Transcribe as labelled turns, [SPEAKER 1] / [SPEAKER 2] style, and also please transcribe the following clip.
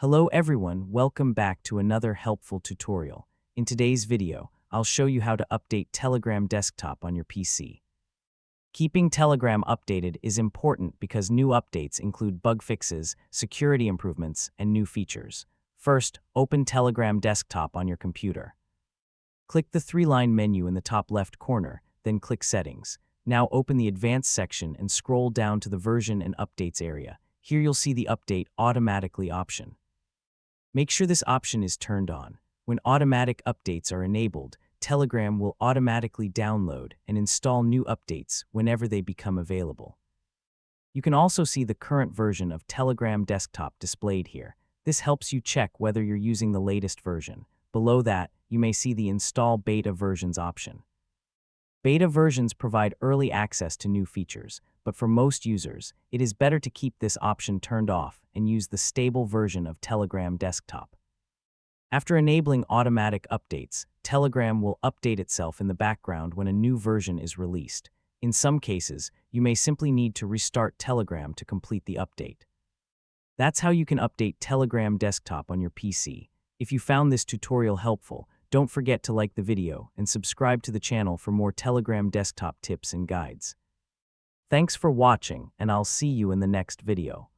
[SPEAKER 1] Hello everyone, welcome back to another helpful tutorial. In today's video, I'll show you how to update Telegram Desktop on your PC. Keeping Telegram updated is important because new updates include bug fixes, security improvements, and new features. First, open Telegram Desktop on your computer. Click the three-line menu in the top left corner, then click Settings. Now open the Advanced section and scroll down to the Version and Updates area. Here you'll see the Update Automatically option. Make sure this option is turned on. When automatic updates are enabled, Telegram will automatically download and install new updates whenever they become available. You can also see the current version of Telegram Desktop displayed here. This helps you check whether you're using the latest version. Below that, you may see the Install Beta Versions option. Beta versions provide early access to new features, but for most users, it is better to keep this option turned off and use the stable version of Telegram Desktop. After enabling automatic updates, Telegram will update itself in the background when a new version is released. In some cases, you may simply need to restart Telegram to complete the update. That's how you can update Telegram Desktop on your PC. If you found this tutorial helpful, don't forget to like the video and subscribe to the channel for more Telegram Desktop tips and guides. Thanks for watching, and I'll see you in the next video.